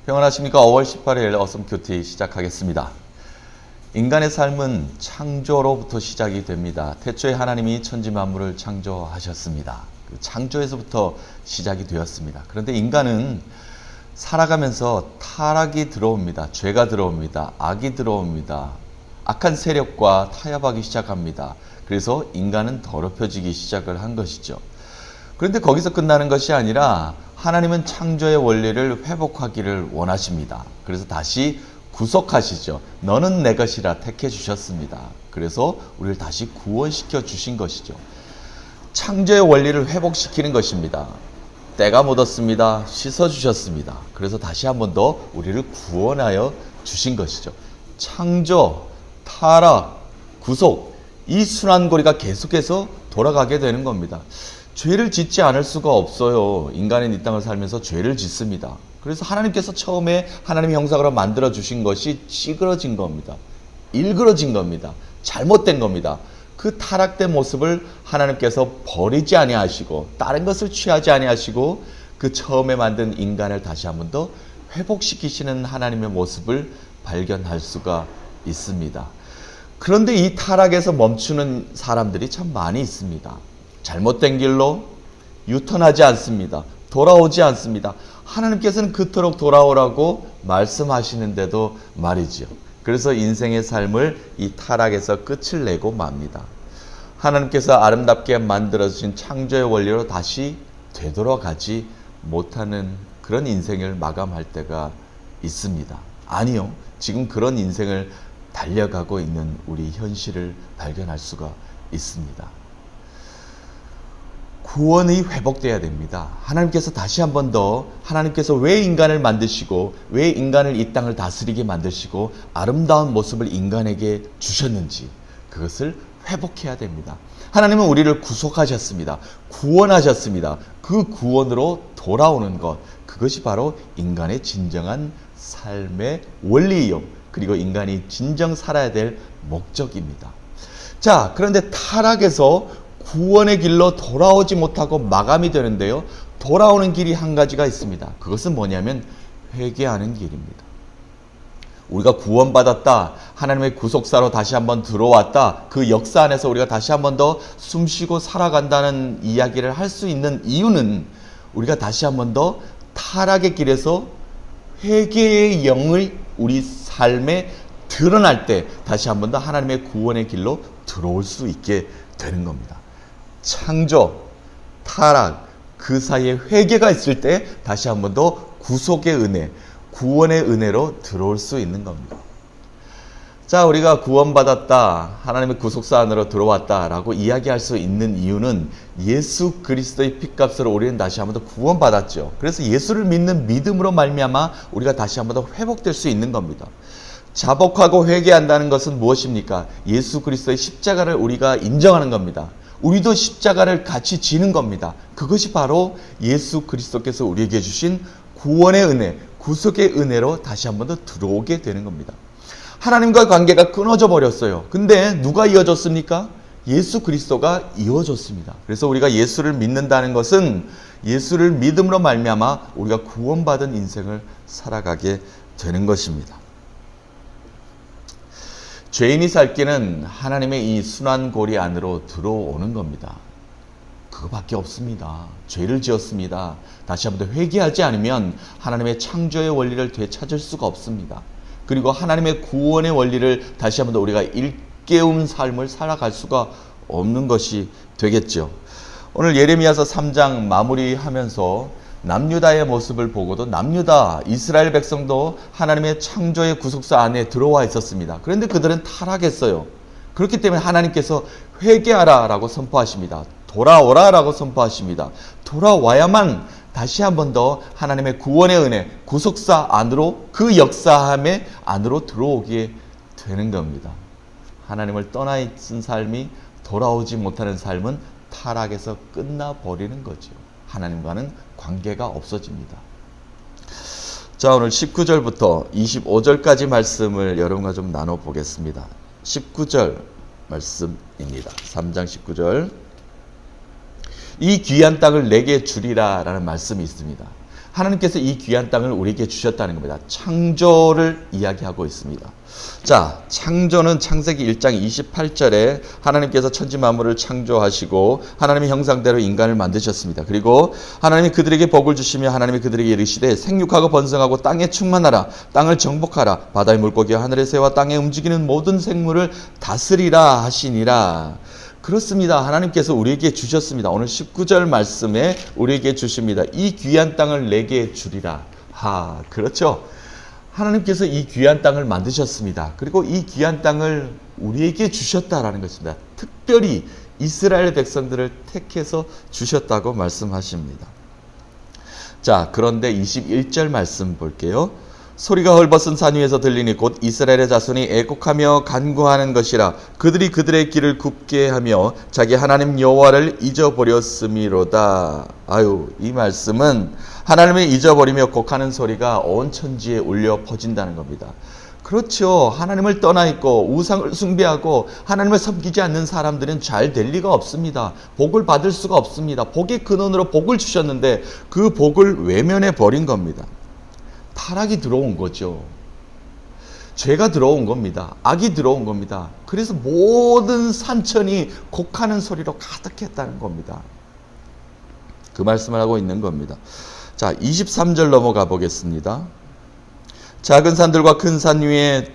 평안하십니까? 5월 18일 어썸 큐티 시작하겠습니다. 인간의 삶은 창조로부터 시작이 됩니다. 태초에 하나님이 천지 만물을 창조하셨습니다. 그 창조에서부터 시작이 되었습니다. 그런데 인간은 살아가면서 타락이 들어옵니다. 죄가 들어옵니다. 악이 들어옵니다. 악한 세력과 타협하기 시작합니다. 그래서 인간은 더럽혀지기 시작을 한 것이죠. 그런데 거기서 끝나는 것이 아니라 하나님은 창조의 원리를 회복하기를 원하십니다. 그래서 다시 구속하시죠. 너는 내 것이라 택해 주셨습니다. 그래서 우리를 다시 구원시켜 주신 것이죠. 창조의 원리를 회복시키는 것입니다. 때가 묻었습니다. 씻어 주셨습니다. 그래서 다시 한 번 더 우리를 구원하여 주신 것이죠. 창조, 타락, 구속, 이 순환고리가 계속해서 돌아가게 되는 겁니다. 죄를 짓지 않을 수가 없어요. 인간은 이 땅을 살면서 죄를 짓습니다. 그래서 하나님께서 처음에 하나님의 형상으로 만들어 주신 것이 찌그러진 겁니다. 일그러진 겁니다. 잘못된 겁니다. 그 타락된 모습을 하나님께서 버리지 아니하시고 다른 것을 취하지 아니하시고 그 처음에 만든 인간을 다시 한 번 더 회복시키시는 하나님의 모습을 발견할 수가 있습니다. 그런데 이 타락에서 멈추는 사람들이 참 많이 있습니다. 잘못된 길로 유턴하지 않습니다. 돌아오지 않습니다. 하나님께서는 그토록 돌아오라고 말씀하시는데도 말이지요. 그래서 인생의 삶을 이 타락에서 끝을 내고 맙니다. 하나님께서 아름답게 만들어주신 창조의 원리로 다시 되돌아가지 못하는 그런 인생을 마감할 때가 있습니다. 아니요. 지금 그런 인생을 달려가고 있는 우리 현실을 발견할 수가 있습니다. 구원이 회복돼야 됩니다. 하나님께서 다시 한 번 더 하나님께서 왜 인간을 만드시고 왜 인간을 이 땅을 다스리게 만드시고 아름다운 모습을 인간에게 주셨는지 그것을 회복해야 됩니다. 하나님은 우리를 구속하셨습니다. 구원하셨습니다. 그 구원으로 돌아오는 것, 그것이 바로 인간의 진정한 삶의 원리이요. 그리고 인간이 진정 살아야 될 목적입니다. 자, 그런데 타락에서 구원의 길로 돌아오지 못하고 마감이 되는데요. 돌아오는 길이 한 가지가 있습니다. 그것은 뭐냐면 회개하는 길입니다. 우리가 구원받았다. 하나님의 구속사로 다시 한번 들어왔다. 그 역사 안에서 우리가 다시 한번 더 숨쉬고 살아간다는 이야기를 할 수 있는 이유는 우리가 다시 한번 더 타락의 길에서 회개의 영을 우리 삶에 드러날 때 다시 한번 더 하나님의 구원의 길로 들어올 수 있게 되는 겁니다. 창조, 타락, 그 사이에 회개가 있을 때 다시 한 번 더 구속의 은혜, 구원의 은혜로 들어올 수 있는 겁니다. 자, 우리가 구원받았다, 하나님의 구속사 안으로 들어왔다라고 이야기할 수 있는 이유는 예수 그리스도의 핏값으로 우리는 다시 한 번 더 구원받았죠. 그래서 예수를 믿는 믿음으로 말미암아 우리가 다시 한 번 더 회복될 수 있는 겁니다. 자복하고 회개한다는 것은 무엇입니까? 예수 그리스도의 십자가를 우리가 인정하는 겁니다. 우리도 십자가를 같이 지는 겁니다. 그것이 바로 예수 그리스도께서 우리에게 주신 구원의 은혜, 구속의 은혜로 다시 한 번 더 들어오게 되는 겁니다. 하나님과 관계가 끊어져 버렸어요. 근데 누가 이어줬습니까? 예수 그리스도가 이어줬습니다. 그래서 우리가 예수를 믿는다는 것은 예수를 믿음으로 말미암아 우리가 구원받은 인생을 살아가게 되는 것입니다. 죄인이 살 길은 하나님의 이 순환고리 안으로 들어오는 겁니다. 그거밖에 없습니다. 죄를 지었습니다. 다시 한번 더 회개하지 않으면 하나님의 창조의 원리를 되찾을 수가 없습니다. 그리고 하나님의 구원의 원리를 다시 한번 더 우리가 일깨운 삶을 살아갈 수가 없는 것이 되겠죠. 오늘 예레미야서 3장 마무리하면서 남유다의 모습을 보고도 남유다, 이스라엘 백성도 하나님의 창조의 구속사 안에 들어와 있었습니다. 그런데 그들은 타락했어요. 그렇기 때문에 하나님께서 회개하라 라고 선포하십니다. 돌아오라 라고 선포하십니다. 돌아와야만 다시 한 번 더 하나님의 구원의 은혜, 구속사 안으로 그 역사함의 안으로 들어오게 되는 겁니다. 하나님을 떠나 있은 삶이 돌아오지 못하는 삶은 타락에서 끝나버리는 거죠. 하나님과는 관계가 없어집니다. 자, 오늘 19절부터 25절까지 말씀을 여러분과 좀 나눠보겠습니다. 19절 말씀입니다. 3장 19절. 이 귀한 땅을 내게 주리라 라는 말씀이 있습니다. 하나님께서 이 귀한 땅을 우리에게 주셨다는 겁니다. 창조를 이야기하고 있습니다. 자, 창조는 창세기 1장 28절에 하나님께서 천지 만물을 창조하시고 하나님의 형상대로 인간을 만드셨습니다. 그리고 하나님이 그들에게 복을 주시며 하나님이 그들에게 이르시되 생육하고 번성하고 땅에 충만하라, 땅을 정복하라, 바다의 물고기와 하늘의 새와 땅에 움직이는 모든 생물을 다스리라 하시니라. 그렇습니다. 하나님께서 우리에게 주셨습니다. 오늘 19절 말씀에 우리에게 주십니다. 이 귀한 땅을 내게 주리라. 그렇죠. 하나님께서 이 귀한 땅을 만드셨습니다. 그리고 이 귀한 땅을 우리에게 주셨다라는 것입니다. 특별히 이스라엘 백성들을 택해서 주셨다고 말씀하십니다. 자, 그런데 21절 말씀 볼게요. 소리가 헐벗은 산 위에서 들리니 곧 이스라엘의 자손이 애곡하며 간구하는 것이라. 그들이 그들의 길을 굽게 하며 자기 하나님 여호와를 잊어버렸음이로다. 이 말씀은 하나님을 잊어버리며 곡하는 소리가 온 천지에 울려 퍼진다는 겁니다. 그렇죠. 하나님을 떠나 있고 우상을 숭배하고 하나님을 섬기지 않는 사람들은 잘 될 리가 없습니다. 복을 받을 수가 없습니다. 복의 근원으로 복을 주셨는데 그 복을 외면해 버린 겁니다. 타락이 들어온 거죠. 죄가 들어온 겁니다. 악이 들어온 겁니다. 그래서 모든 산천이 곡하는 소리로 가득했다는 겁니다. 그 말씀을 하고 있는 겁니다. 자, 23절 넘어가 보겠습니다. 작은 산들과 큰 산 위에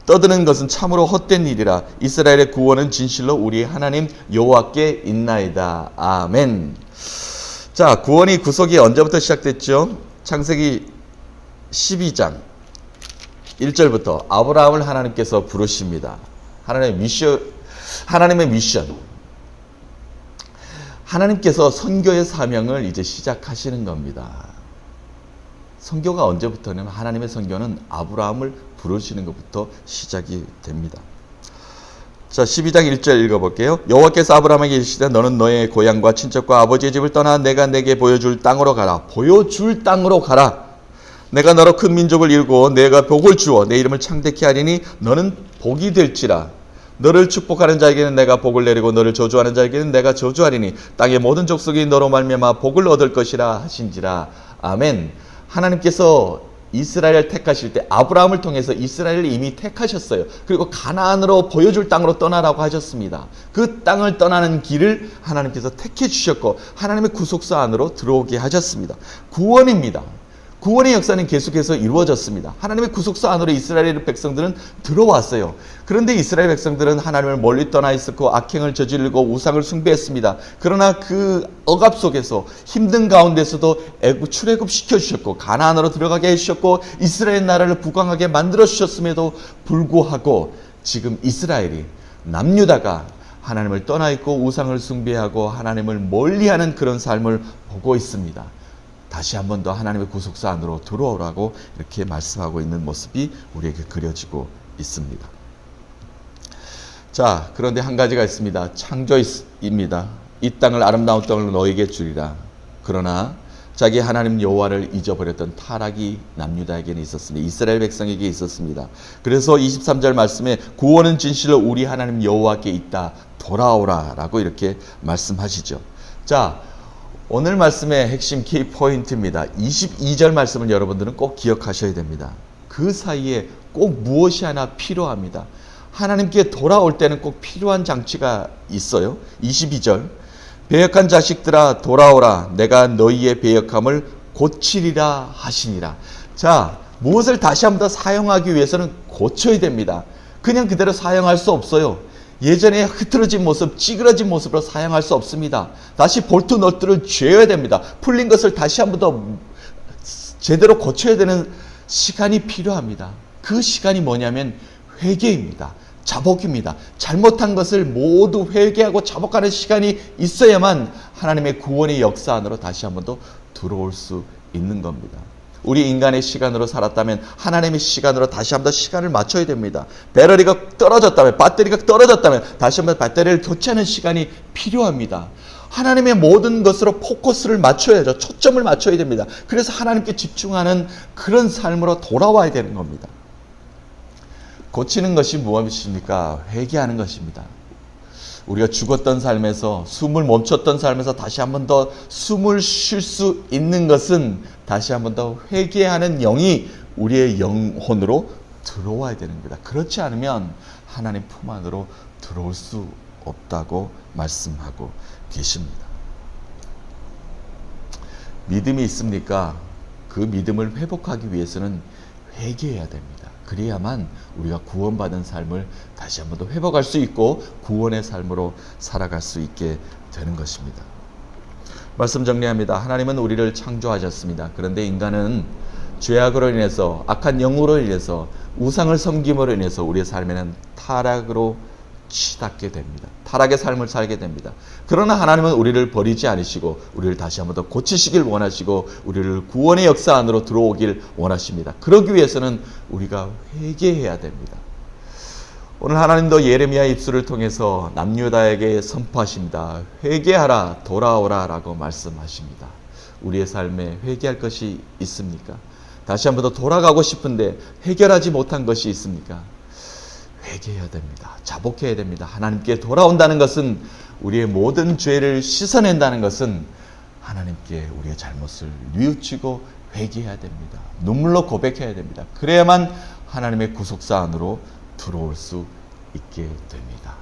떠드는 것은 참으로 헛된 일이라. 이스라엘의 구원은 진실로 우리 하나님 여호와께 있나이다. 아멘. 자, 구속이 언제부터 시작됐죠? 창세기 12장 1절부터 아브라함을 하나님께서 부르십니다. 하나님의 미션. 하나님께서 선교의 사명을 이제 시작하시는 겁니다. 선교가 언제부터냐면 하나님의 선교는 아브라함을 부르시는 것부터 시작이 됩니다. 자, 12장 1절 읽어볼게요. 여호와께서 아브라함에게 이르시되 너는 너의 고향과 친척과 아버지의 집을 떠나 내가 내게 보여줄 땅으로 가라. 보여줄 땅으로 가라. 내가 너로 큰 민족을 이루고 내가 복을 주어 내 이름을 창대케 하리니 너는 복이 될지라. 너를 축복하는 자에게는 내가 복을 내리고 너를 저주하는 자에게는 내가 저주하리니 땅의 모든 족속이 너로 말미암아 복을 얻을 것이라 하신지라. 아멘. 하나님께서 이스라엘을 택하실 때 아브라함을 통해서 이스라엘을 이미 택하셨어요. 그리고 가나안으로 보여줄 땅으로 떠나라고 하셨습니다. 그 땅을 떠나는 길을 하나님께서 택해 주셨고 하나님의 구속사 안으로 들어오게 하셨습니다. 구원입니다. 구원의 역사는 계속해서 이루어졌습니다. 하나님의 구속사 안으로 이스라엘 백성들은 들어왔어요. 그런데 이스라엘 백성들은 하나님을 멀리 떠나 있었고 악행을 저지르고 우상을 숭배했습니다. 그러나 그 억압 속에서 힘든 가운데서도 출애굽 시켜주셨고 가나안으로 들어가게 해주셨고 이스라엘 나라를 부강하게 만들어 주셨음에도 불구하고 지금 이스라엘이 남유다가 하나님을 떠나 있고 우상을 숭배하고 하나님을 멀리하는 그런 삶을 보고 있습니다. 다시 한 번 더 하나님의 구속사 안으로 들어오라고 이렇게 말씀하고 있는 모습이 우리에게 그려지고 있습니다. 자, 그런데 한 가지가 있습니다. 창조입니다. 이 땅을 아름다운 땅을 너에게 주리라. 그러나 자기 하나님 여호와를 잊어버렸던 타락이 남유다에게는 있었습니다. 이스라엘 백성에게 있었습니다. 그래서 23절 말씀에 구원은 진실로 우리 하나님 여호와께 있다. 돌아오라 라고 이렇게 말씀하시죠. 자, 오늘 말씀의 핵심 키포인트입니다. 22절 말씀을 여러분들은 꼭 기억하셔야 됩니다. 그 사이에 꼭 무엇이 하나 필요합니다. 하나님께 돌아올 때는 꼭 필요한 장치가 있어요. 22절 배역한 자식들아 돌아오라. 내가 너희의 배역함을 고치리라 하시니라. 자, 무엇을 다시 한 번 더 사용하기 위해서는 고쳐야 됩니다. 그냥 그대로 사용할 수 없어요. 예전에 흐트러진 모습, 찌그러진 모습으로 사용할 수 없습니다. 다시 볼트 너트를 쥐어야 됩니다. 풀린 것을 다시 한 번 더 제대로 고쳐야 되는 시간이 필요합니다. 그 시간이 뭐냐면 회개입니다. 자복입니다. 잘못한 것을 모두 회개하고 자복하는 시간이 있어야만 하나님의 구원의 역사 안으로 다시 한 번 더 들어올 수 있는 겁니다. 우리 인간의 시간으로 살았다면 하나님의 시간으로 다시 한번 시간을 맞춰야 됩니다. 배터리가 떨어졌다면 다시 한번 배터리를 교체하는 시간이 필요합니다. 하나님의 모든 것으로 포커스를 맞춰야죠. 초점을 맞춰야 됩니다. 그래서 하나님께 집중하는 그런 삶으로 돌아와야 되는 겁니다. 고치는 것이 무엇입니까? 회개하는 것입니다. 우리가 죽었던 삶에서, 숨을 멈췄던 삶에서 다시 한 번 더 숨을 쉴 수 있는 것은 다시 한 번 더 회개하는 영이 우리의 영혼으로 들어와야 되는 겁니다. 그렇지 않으면 하나님 품 안으로 들어올 수 없다고 말씀하고 계십니다. 믿음이 있습니까? 그 믿음을 회복하기 위해서는 회개해야 됩니다. 그래야만 우리가 구원받은 삶을 다시 한 번 더 회복할 수 있고 구원의 삶으로 살아갈 수 있게 되는 것입니다. 말씀 정리합니다. 하나님은 우리를 창조하셨습니다. 그런데 인간은 죄악으로 인해서, 악한 영으로 인해서, 우상을 섬김으로 인해서 우리의 삶에는 타락으로 치닫게 됩니다. 타락의 삶을 살게 됩니다. 그러나 하나님은 우리를 버리지 않으시고 우리를 다시 한번 더 고치시길 원하시고 우리를 구원의 역사 안으로 들어오길 원하십니다. 그러기 위해서는 우리가 회개해야 됩니다. 오늘 하나님도 예레미야의 입술을 통해서 남유다에게 선포하십니다. 회개하라, 돌아오라 라고 말씀하십니다. 우리의 삶에 회개할 것이 있습니까? 다시 한번 더 돌아가고 싶은데 해결하지 못한 것이 있습니까? 회개해야 됩니다. 자복해야 됩니다. 하나님께 돌아온다는 것은, 우리의 모든 죄를 씻어낸다는 것은 하나님께 우리의 잘못을 뉘우치고 회개해야 됩니다. 눈물로 고백해야 됩니다. 그래야만 하나님의 구속사 안으로 들어올 수 있게 됩니다.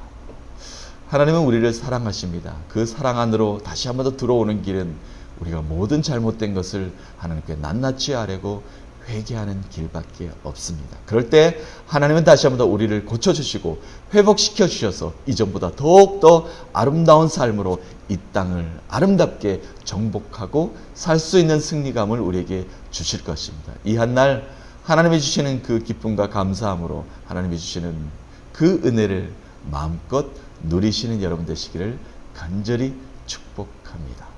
하나님은 우리를 사랑하십니다. 그 사랑 안으로 다시 한번 더 들어오는 길은 우리가 모든 잘못된 것을 하나님께 낱낱이 아뢰고 회개하는 길밖에 없습니다. 그럴 때 하나님은 다시 한번 더 우리를 고쳐주시고 회복시켜 주셔서 이전보다 더욱더 아름다운 삶으로 이 땅을 아름답게 정복하고 살 수 있는 승리감을 우리에게 주실 것입니다. 이 한날 하나님이 주시는 그 기쁨과 감사함으로 하나님이 주시는 그 은혜를 마음껏 누리시는 여러분 되시기를 간절히 축복합니다.